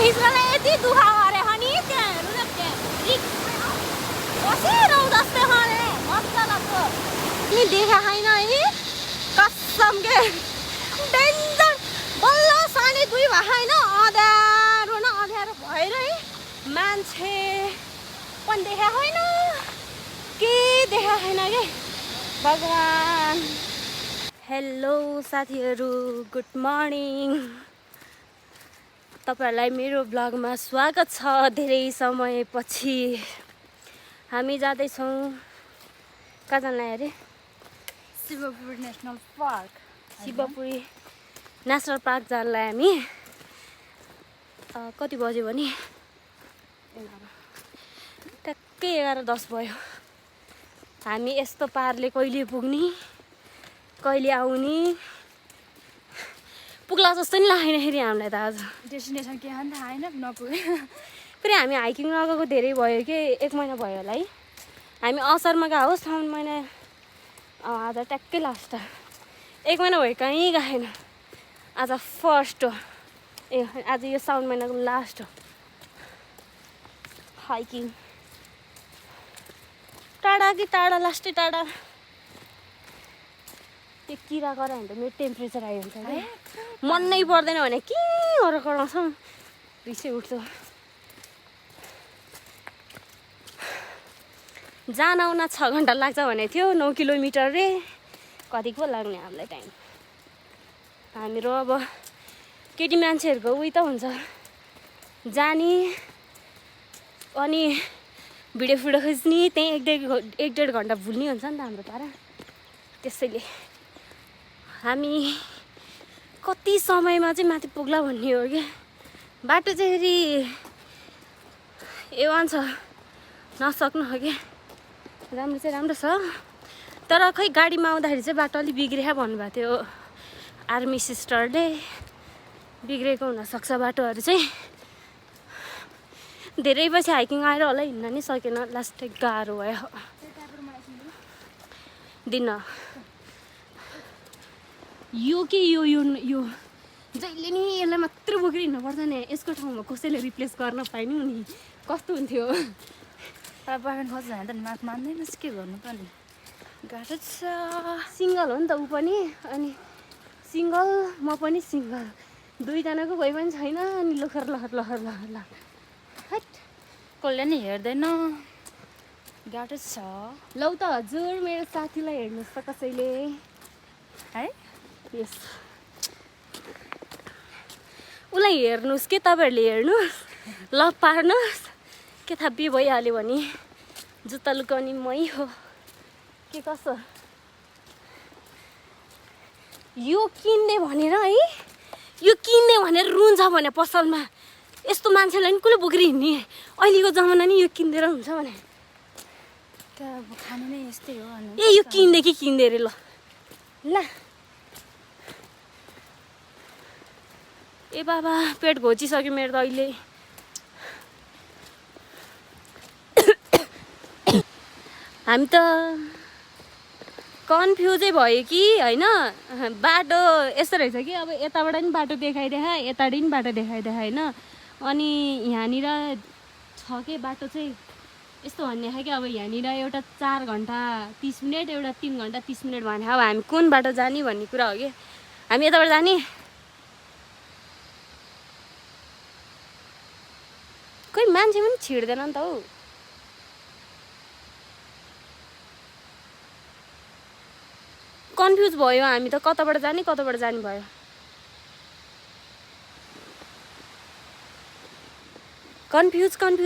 हिजोले यति दुःख गरेको नि त्यहाँ हेर्नु न त्यहाँ बसिरहँ जस्तै खने मजा लाग्छ नि देखा छैन है कसम के डेन्जर बल्ल साढे 2 भएको होइन अँध्यारो न अँध्यारो भएर है मान्छे पनि देखा छैन के देखा छैन के भगवान। हेलो साथीहरू गुड मर्निङ तपाईहरुलाई मेरो ब्लगमा स्वागत छ। धेरै समयपछि हामी जाँदैछौँ कहाँ जान अरे Shivapuri national park. Shivapuri national park जानलाई हामी कति बज्यो भने ट्याक्कै 11:10 भयो। हामी यस्तो पारले कहिले पुग्ने कहिले आउने पुग्ला जस्तो नि लागेन फेरि हामीलाई त आज डेस्टिनेसन के हो नि थाहा छैन नपुगे। फेरि हामी हाइकिङ लगाएको धेरै भयो कि 1 महिना भयो होला है। हामी असारमा गएको हो साउन महिना आज ट्याक्कै लास्ट 1 महिना भयो कहीँ गएन। आज फर्स्ट हो आज यो साउन महिनाको लास्ट हो हाइकिङ। टाढा कि टाढा लास्टै टाढा त्यो किरा गऱ्यो भने त मेरो टेम्परेचर आयो हुन्छ है मन नै पर्दैन भने के गरेर कराउँछ रिसै उठ्छ। जान आउन 6 घन्टा लाग्छ भने थियो 9 किलोमिटर रे कति पो लाग्ने हामीलाई टाइम। हामीहरू अब केटी मान्छेहरूको उही त हुन्छ जाने अनि भिडियो फिडियो खिच्ने त्यही 1.5 घन्टा भुल्ने हुन्छ नि त हाम्रो पारा। त्यसैले हामी कति समयमा चाहिँ माथि पुग्ला भन्ने हो क्या। बाटो चाहिँ फेरि A1 छ नसक्नु हो क्या। राम्रो चाहिँ राम्रो छ तर खै गाडीमा आउँदाखेरि चाहिँ बाटो अलिक बिग्रिया भन्नुभएको थियो आर्मी सिस्टरले। बिग्रेको हुनसक्छ बाटोहरू चाहिँ धेरै पछि हाइकिङ आएर होला हिँड्न नि सकेन लास्टै गाह्रो भयो दिन यो के यो जहिले नि यसलाई मात्रै बोकेर हिँड्नु पर्छ नि यसको ठाउँमा कसैले रिप्लेस गर्न पाइनु नि कस्तो हुन्थ्यो। बयफ्रेन्ड खोज्छ भने त माग मान्दैनस् के गर्नु पनि गाह्रो छ। सिङ्गल हो नि त ऊ पनि अनि सिङ्गल म पनि सिङ्गल दुईजनाको कोही पनि छैन अनि लखर हट कसले नि हेर्दैन गाह्रो छ। लौ त हजुर मेरो साथीलाई हेर्नुहोस् त कसैले है यस उसलाई हेर्नुहोस् के तपाईँहरूले हेर्नुहोस् ल पार्नुहोस् के थाहा बिहे भइहाल्यो भने जुत्ता लुकाउने मै हो के कसो। यो किन्ने भनेर है यो किन्ने भनेर रुन्छ भने पसलमा यस्तो मान्छेलाई नि कसले बोकेर हिँड्ने अहिलेको जमाना नि यो किन्देर हुन्छ भने त अब खानु नै यस्तै हो। ए यो किन्ने कि किन्दै अरे ल ए बाबा पेट घोचिसक्यो मेरो त अहिले। हामी त कन्फ्युजै भयो कि होइन बाटो यस्तो रहेछ कि अब यताबाट नि बाटो देखाइदेखा यताबाट नि बाटो देखाइदेखा होइन अनि यहाँनिर छ के बाटो चाहिँ यस्तो भन्ने खायो कि अब यहाँनिर एउटा 4 घन्टा 30 मिनट एउटा 3 घन्टा 30 मिनट भने अब हामी कुन बाटो जाने भन्ने कुरा हो कि हामी यताबाट जाने। कोही मान्छे पनि छिड्दैन नि त हौ। कन्फ्युज भयो हामी त कताबाट जाने भयो। कन्फ्युज कुन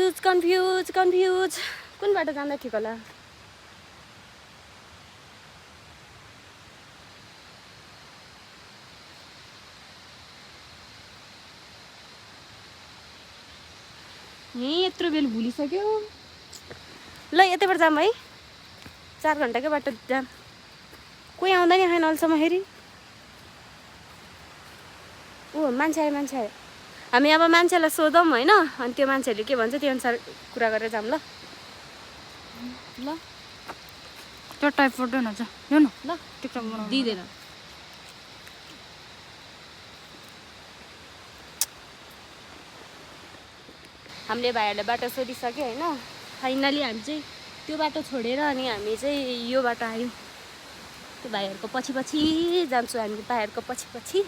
बाटो जाँदा ठिक होला। यहीँ यत्रो बेल भुलिसक्यो ल यतैबाट जाऊँ है 4 घन्टाकै बाटो जाम कोही आउँदैन खान अहिलेसम्म फेरि ऊ मान्छे आयो हामी अब मान्छेलाई सोधौँ होइन अनि त्यो मान्छेहरूले के भन्छ त्यो अनुसार कुरा गरेर जाऊँ ल त्यो टाइप फोटो नछ यो न ल टिकटक बनाउनु दिँदैन। हामीले भाइहरूलाई बाटो सोधिसक्यो होइन। फाइनली हामी चाहिँ त्यो बाटो छोडेर अनि हामी चाहिँ यो बाटो आयौँ। त्यो भाइहरूको पछि पछि जान्छु हामी, भाइहरूको पछि पछि।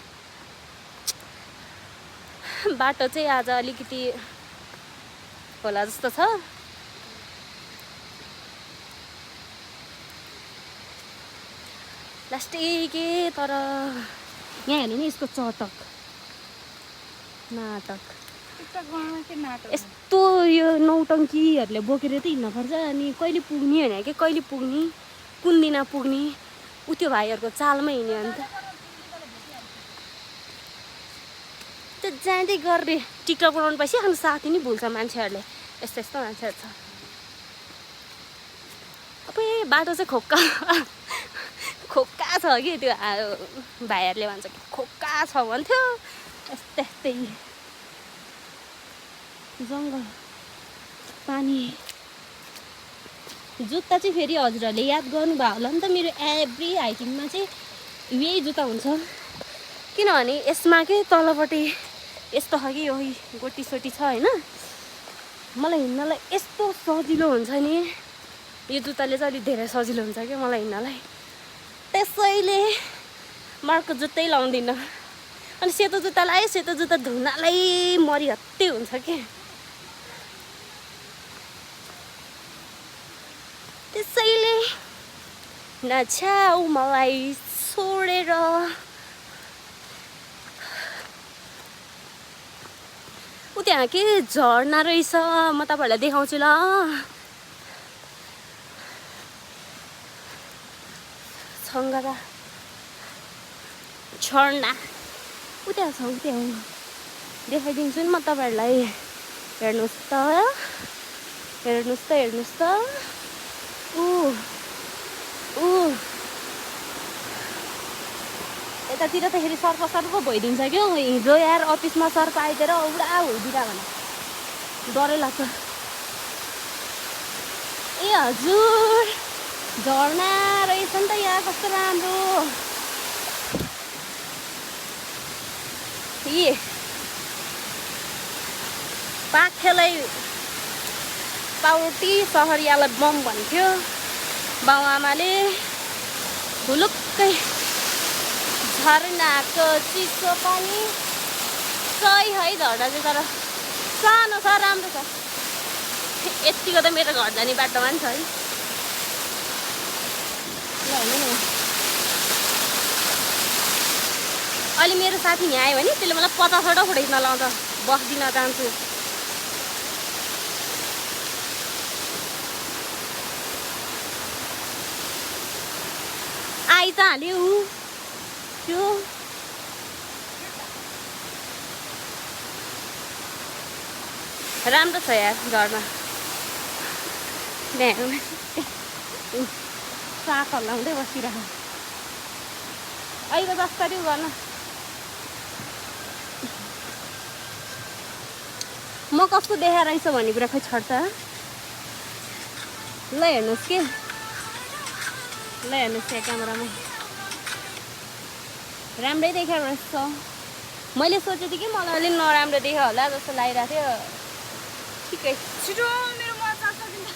बाटो चाहिँ आज अलिकति होला जस्तो छ। लास्टै के तर यहाँ हेर्नु नि यसको चटक नाटक यस्तो यो नौटङ्कीहरूले बोकेर त हिँड्नुपर्छ। अनि कहिले पुग्ने होइन कि कहिले पुग्ने कुन दिन पुग्ने उ त्यो भाइहरूको चालमा हिँड्यो अन्त त्यो जाँदै गर्ने टिकटक बनाउनु पछि अनि साथी नि भुल्छ मान्छेहरूले। यस्तो यस्तो मान्छेहरू छ। अब बाटो चाहिँ खोक्का खोक्का छ कि त्यो भाइहरूले भन्छ कि खोक्का छ भन्थ्यो। यस्तै यस्तै जङ्गल पानी। जुत्ता चाहिँ फेरि हजुरहरूले याद गर्नुभयो होला नि त, मेरो एभ्री हाइकिङमा चाहिँ यही जुत्ता हुन्छ। किनभने यसमा के तलपट्टि यस्तो खालको यो गोटी सोटी छ होइन। मलाई हिँड्नलाई यस्तो सजिलो हुन्छ नि, यो जुत्ताले चाहिँ अलिक धेरै सजिलो हुन्छ क्या मलाई हिँड्नलाई। त्यसैले मार्को जुत्तै लाउँदिनँ। अनि सेतो जुत्ता लगायो, सेतो जुत्ता धुनालाई मरिहत्ते हुन्छ के। त्यसैले नछाउ मलाई छोडेर। उ त्यहाँ के झर्ना रहेछ, म तपाईँहरूलाई देखाउँछु ल। छङ्गरा झर्ना उ त्यहाँ छ, उ त्यहाँ देखाइदिन्छु नि म तपाईँहरूलाई। हेर्नुहोस् त हेर्नुहोस् त हेर्नुहोस् त। यतातिर त फेरि सर्प सर्प भइदिन्छ क्या। हिजो यार अफिसमा सर्प आइदिएर औडा होइदिँदा भने डरै लाग्छ। ए हजुर झर्ना रहेछ नि त यहाँ, कस्तो राम्रो। ए पाखेलाई पाउटी सहरियालाई बम भन्थ्यो बाउआमाले। हुलुक्कै झरनाको चिसो पानी सही है झर्ना चाहिँ, तर सानो छ राम्रो छ। यतिको त मेरो घर जाने बाटोमा नि छ है। ल हेर्नु न, अहिले मेरो साथी यहाँ आयो भने त्यसले मलाई 50वटा फोटो खिच्न लाउँछ। बस्दिन जान्छु। आइ त हाल्यो ऊ त्यो। राम्रो छ यार झर्ना। साग हल्लाउँदै बसिरह। अहिले जसरी गर्न म कस्तो देखा रहेछ भन्ने कुरा खै छड्छ। ल हेर्नुहोस् के, ल हेर्नुहोस् यहाँ क्यामेरामा राम्रै देखा रहेछ। मैले सोचेको थिएँ कि मलाई अलिक नराम्रो देखा होला जस्तो लागिरहेको थियो। ठिकै छिटो मेरो मजा सकिन्छ।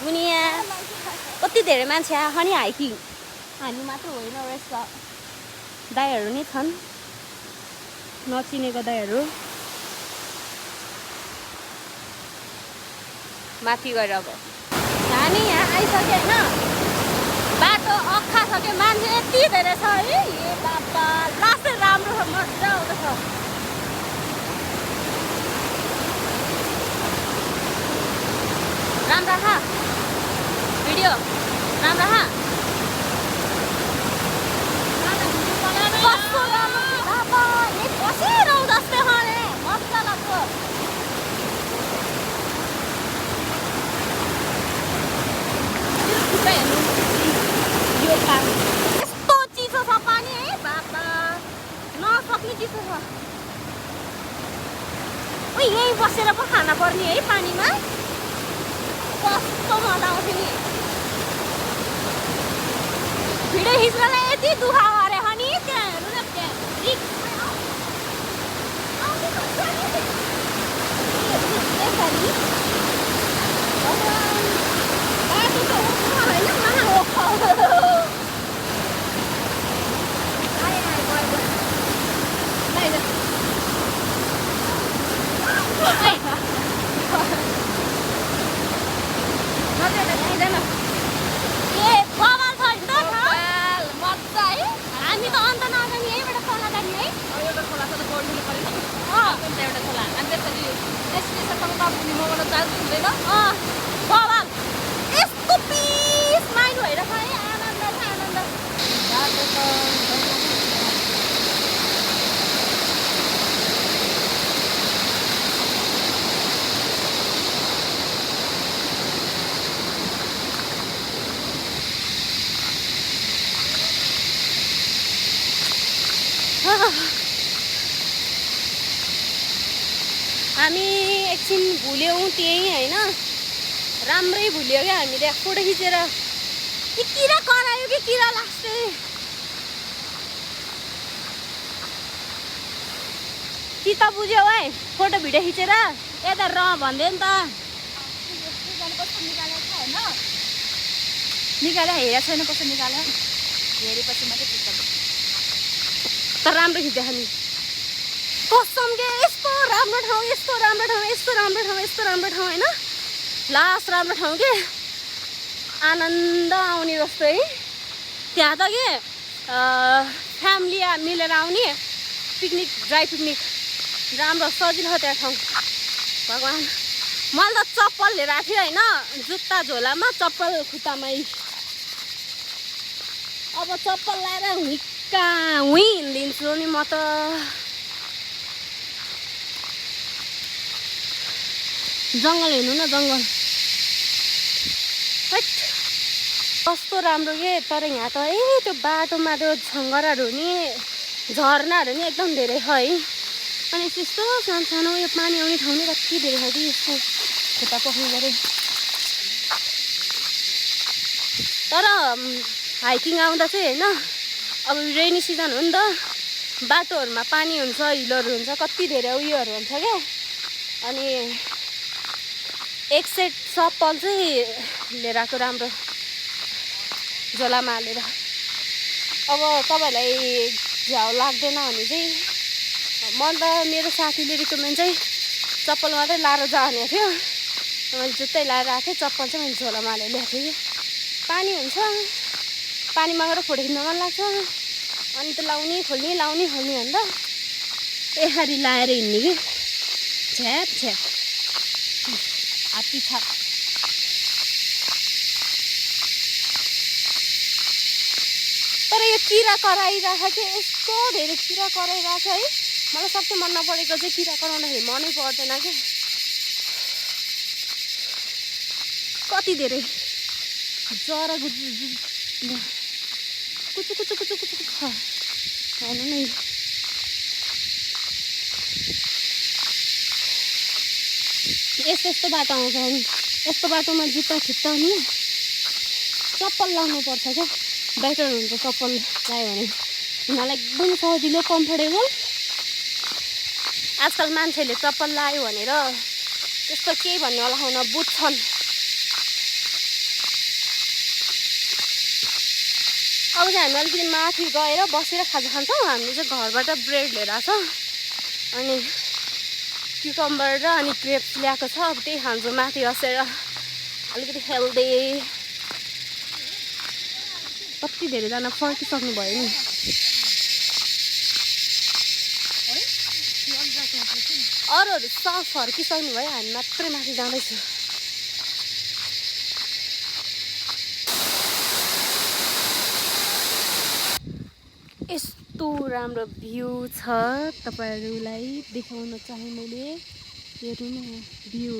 दुनियाँ कति धेरै मान्छे आएको नि हाइकिङ। हामी मात्र होइन रहेछ, दाइहरू नि छन्, नचिनेको दाइहरू। माथि गएर अब हामी यहाँ आइसक्यो होइन। बाटो अख्खा छ कि मान्छे यति धेरै छ है। ए बाबा लास्टै राम्रो छ, मजा आउँदैछ। राम्रो खा भिडियो राम्रो खा। कस्तो राम्रो बाबा एक बसिरहँ जस्तै खाने मजा लाग्छ। यो पानी यस्तो चिसो छ पानी है बाबा, नसक्ने चिसो छ। यहीँ बसेर पो खाना पर्ने है पानीमा, कस्तो मजा आउँथ्यो नि। भिडियो खिच्नलाई यति दुःख गरेको नि। त्यहाँ हेर्नु न, त्यहाँ माछा त बढ्नु पऱ्यो नि एउटा खोला अनि त्यसरी एसपिएसम्म पुग्ने मबाट चार्ज हुँदैन बवाल यस्तो पिस माइन्ड भइरहेको है आनन्द छ आनन्द हामी एकछिन भुल्यौँ त्यही होइन राम्रै भुल्यो क्या हामीले फोटो खिचेर कि किरा करायो कि किरा लास्टै कि त बुझ्यौ है फोटो भिडियो खिचेर यता र भन्दै नि त निकाल्यो हेरेको छैन कस्तो निकाल्यो हेरेपछि मात्रै पुग्छ तर राम्रो खिच्दै नि कसम के यस्तो राम्रो ठाउँ यस्तो राम्रो ठाउँ यस्तो राम्रो ठाउँ यस्तो राम्रो ठाउँ होइन लास्ट राम्रो ठाउँ के आनन्द आउने जस्तो है त्यहाँ त के फ्यामिली मिलेर आउने पिकनिक ड्राई पिकनिक राम्रो सजिलो त्यहाँ ठाउँ भगवान् मैले त चप्पल लिएर आएको थिएँ होइन जुत्ता झोलामा चप्पल खुट्टामै अब चप्पल लाएर हुइक्का हुँ हिँडिदिन्छु नि म त जङ्गल हेर्नु न जङ्गल कस्तो राम्रो के तर यहाँ त त्यो बाटोमा त्यो छङ्गराहरू नि झरनाहरू नि एकदम धेरै छ है अनि त्यस्तो सानो सानो यो पानी आउने ठाउँ नि कति धेरै छ कि यस्तो खुट्टा पक्नु पऱ्यो तर हाइकिङ आउँदा चाहिँ होइन अब रेनी सिजन हो नि त बाटोहरूमा पानी हुन्छ हिलहरू हुन्छ कति धेरै उयोहरू हुन्छ क्या अनि एक सेट चप्पल चाहिँ लिएर आएको राम्रो झोलामा हालेर अब तपाईँहरूलाई झ्याउ लाग्दैन भने चाहिँ मन त मेरो साथीले रिकमेन्ड चाहिँ चप्पल मात्रै लाएर जाने थियो मैले जुत्तै लाएर आएको थिएँ चप्पल चाहिँ मैले झोलामा हालेर ल्याएको थिएँ पानी हुन्छ पानीमा गएर फोटो खिच्न मन लाग्छ अनि त लाउने खोल्ने अन्त यसरी लाएर हिँड्ने कि छ्याप छ्याप हात्ती छाप तर यो किरा कराइरहेको छ यस्तो धेरै किरा कराइरहेको छ है मलाई सबसे मन नपरेको चाहिँ किरा कराउँदाखेरि मनै पर्दैन क्या कति धेरै जरा कुचु कुचु कुचु कुचु छ हेर्नु नै यस्तो यस्तो बाटो आउँछ नि यस्तो बाटोमा जुत्ता ठिक्काउने चप्पल लाउनुपर्छ क्या बेटर हुन्छ चप्पल लगायो भने उनीहरूलाई एकदम सजिलो कम्फर्टेबल आजकल मान्छेले चप्पल लायो भनेर त्यस्तो केही भन्ने होला हुन बुझ्छन् अब चाहिँ हामी अलिकति माथि गएर बसेर खाजा खान्छौँ हामीले चाहिँ घरबाट ब्रेड लिएर आएको छ अनि क्युकम्बर र अनि ग्रेप्स ल्याएको छ अब त्यही खान्छौँ माथि बसेर अलिकति हेल्दी कति धेरैजना फर्किसक्नु भयो नि अरूहरू सब फर्किसक्नु भयो हामी मात्रै माथि जाँदैछु यस्तो राम्रो भ्यू छ तपाईहरूलाई देखाउन चाहे मैले हेर्नु न भ्यू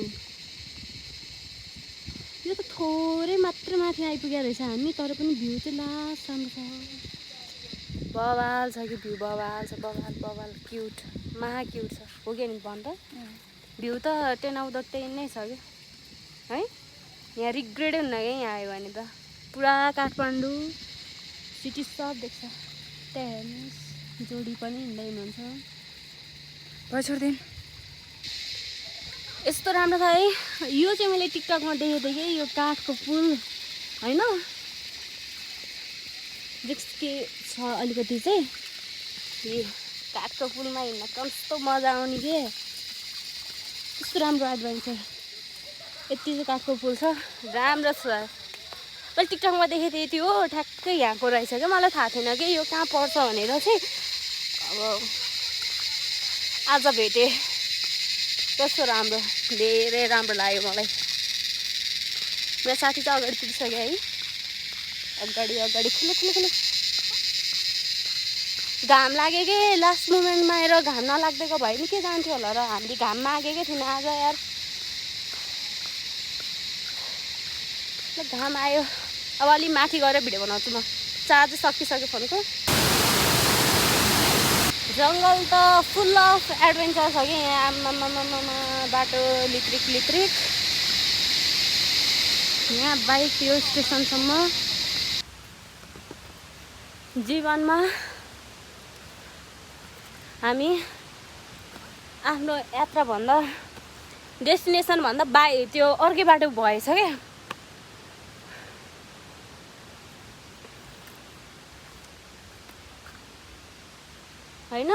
यो त थोरै मात्र माथि आइपुगेको रहेछ हामी तर पनि भ्यू चाहिँ लास्ट राम्रो छ बवाल छ कि भ्यू बवाल छ बवाल बवाल क्युट महा क्युट छ हो कि नि भन त भ्यू त 10 आउट अफ 10 नै छ कि है यहाँ रिग्रेट हुन्न क्या यहाँ आयो भने त पुरा काठमाडौँ सिटी सब देख्छ त्यहाँ हेर्नुहोस् जोडी पनि हिँड्दै हुनुहुन्छ छोडिदिनु यस्तो राम्रो छ है यो चाहिँ मैले टिकटकमा देखेको थिएँ कि यो काठको पुल होइन के छ अलिकति चाहिँ यो काठको पुलमा हिँड्न कस्तो मजा आउने के यस्तो राम्रो एडभेन्चर यति चाहिँ काठको पुल छ राम्रो छ मैले टिकटकमा देखेको थिएँ त्यो ठ्याक्कै यहाँको रहेछ क्या मलाई थाहा थिएन कि यो कहाँ पर्छ भनेर चाहिँ अब आज भेटेँ कस्तो राम्रो, धेरै राम्रो लाग्यो मलाई। मेरो साथी चाहिँ अगाडि पुगिसक्यो है, अगाडि अगाडि खुलो खुलो खुलो। घाम लाग्यो कि लास्ट मोमेन्टमा आएर घाम नलागिदिएको भए नि के जान्थ्यो होला र। हामीले घाममा आगेकै थिएन आज यार। घाम आयो, अब अलि माथि गएर भिडियो बनाउँछु म। चार्ज सकिसक्यो फोनको। जङ्गल त फुल अफ एडभेन्चर छ कि यहाँ। आम्मामामा बाटो लित्रिक लित्रिक। यहाँ बाइक यो स्टेसनसम्म। जीवनमा हामी आफ्नो यात्राभन्दा डेस्टिनेसनभन्दा त्यो अर्कै बाटो भएछ क्या। होइन,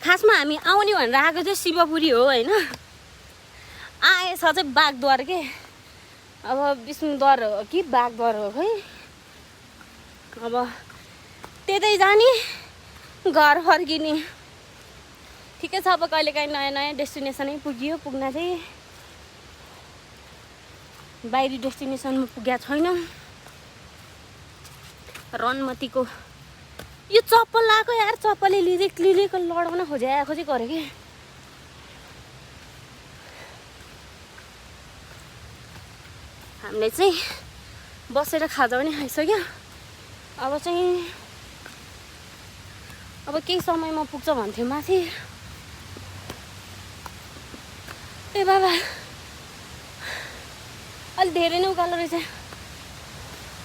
खासमा हामी आउने भनेर आएको चाहिँ शिवपुरी हो होइन। आएछ चाहिँ बागद्वार के। अब विष्णुद्वार हो कि बागद्वार हो खै। अब त्यतै जाने, घर फर्किने। ठिकै छ, अब कहिलेकाहीँ नयाँ नयाँ डेस्टिनेसनै पुग्यो। पुग्न चाहिँ बाहिरी डेस्टिनेसनमा पुगेको छैन। रनमतीको यो चप्पल लगाएको यार, चप्पलले लिरिक लिरिक लडाउन खोजी गरेँ कि। हामीले चाहिँ बसेर खाजा पनि खाइसक्यो। अब केही समयमा पुग्छ भन्थ्यो माथि। ए बाबा, अलि धेरै नै उकालो रहेछ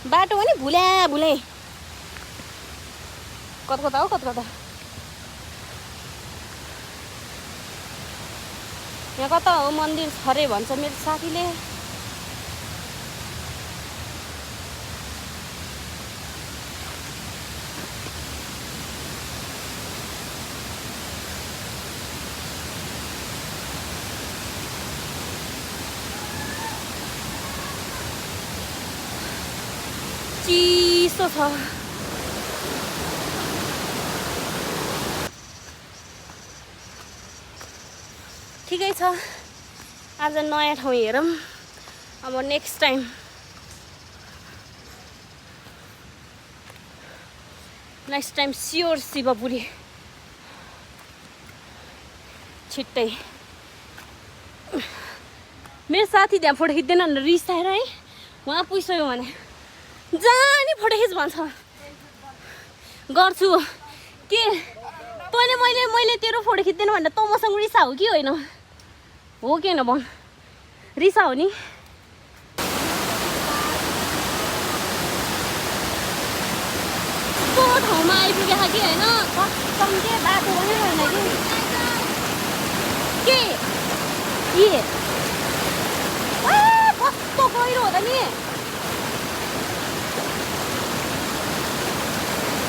बाटो पनि। भुले कता हो कता। यहाँ कता हो मन्दिर छरे भन्छ मेरो साथीले। चिसो छ। ठिकै छ, आज नयाँ ठाउँ हेरौँ। अब नेक्स्ट टाइम स्योर शिवपुरी छिट्टै। मेरो साथी त्यहाँ फोटो खिच्दैन भनेर रिसाएर है, उहाँ पुगिसक्यो भने जाने फोटो खिच भन्छ। गर्छु के तैँले मैले तेरो फोटो खिच्दैन भनेर तँ मसँग रिसा हो कि होइन? हो कि होइन भन्, रिसा हो नि। कस्तो ठाउँमा आइपुगेको कि होइन, कसम के बाटो पनि होइन कि के कस्तो गहिरो हो त नि।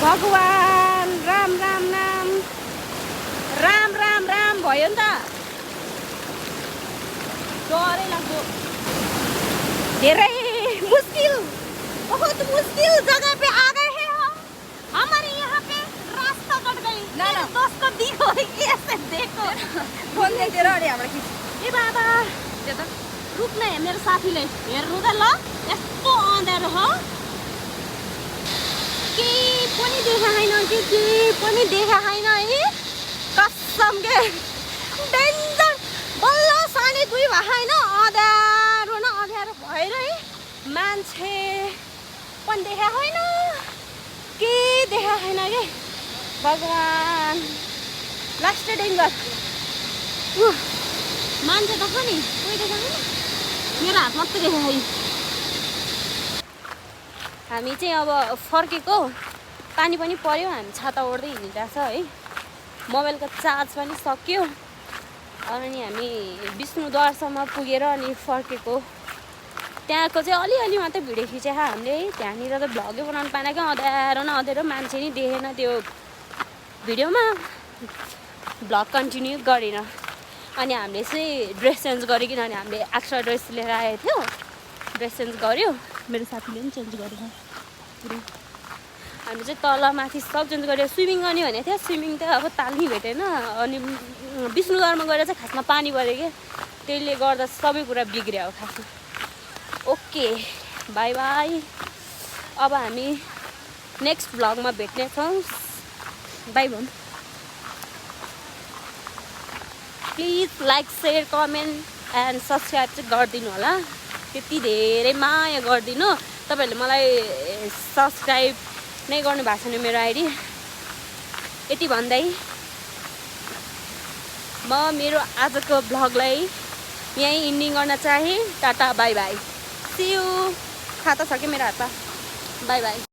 भगवान राम राम नाम राम राम राम भयो नि त। डरै लाग्दो, धेरै मुश्किल, बहुत मुश्किल जगह पे आ गए हैं हम। हमारे यहाँ पे रास्ता कट गई। ना दोस्तों दिखो ऐसे देखो। फोन दे तेरो अरे हाम्रो खिच। ए बाबा त्यो त रुक्न है मेरो साथीले हेर्नु त ल। यस्तो अँध्यारो हो, केही पनि देखा छैन कि केही पनि देखा छैन है। कसम के डेन्जर। बल्ल सानी दुई भए होइन, अँध्यारो न अँध्यारो भएर है। मान्छे पनि देखा छैन, केही देखा छैन कि। भगवान लास्ट डेन्जर। मान्छे त छ नि, कोही देखा छैन। मेरो हात मात्रै देखा है। हामी चाहिँ अब फर्केको, पानी पनि पर्यो, हामी छाता ओढ्दै हिँडिरहेको छ है। मोबाइलको चार्ज पनि सक्यो। अनि हामी विष्णुद्वारसम्म पुगेर अनि फर्केको। त्यहाँको चाहिँ अलिअलि मात्रै भिडियो खिचेको हामीले है। त्यहाँनिर त भ्लगै बनाउनु पाएन क्या, अँध्यारो न अँध्यारो, मान्छे नि देखेन त्यो भिडियोमा। भ्लग कन्टिन्यू गरेन। अनि हामीले चाहिँ ड्रेस चेन्ज गऱ्यो, किनभने हामीले एक्स्ट्रा ड्रेस लिएर आएको थियो। ड्रेस चेन्ज गऱ्यो, मेरो साथीले पनि चेन्ज गरेको। हामी चाहिँ तल माथि सबजना गएर स्विमिङ गर्ने भनेको थियो स्विमिङ त अब तालमै भेटेन अनि विष्णुद्वारमा गएर चाहिँ खासमा पानी पऱ्यो क्या त्यसले गर्दा सबै कुरा बिग्रियो खासमा ओके बाई बाई अब हामी नेक्स्ट भ्लगमा भेट्नेछौँ बाई भन् please like share comment and subscribe चाहिँ गरिदिनु होला त्यति धेरै माया गरिदिनु तपाईँहरूले मलाई सब्सक्राइब नै गर्नु भएको छैन मेरो आइडी यति भन्दै म मेरो आजको भ्लगलाई यहीँ इन्डिङ गर्न चाहे tata bye bye see you खाता छ कि मेरो हातमा बाई बाई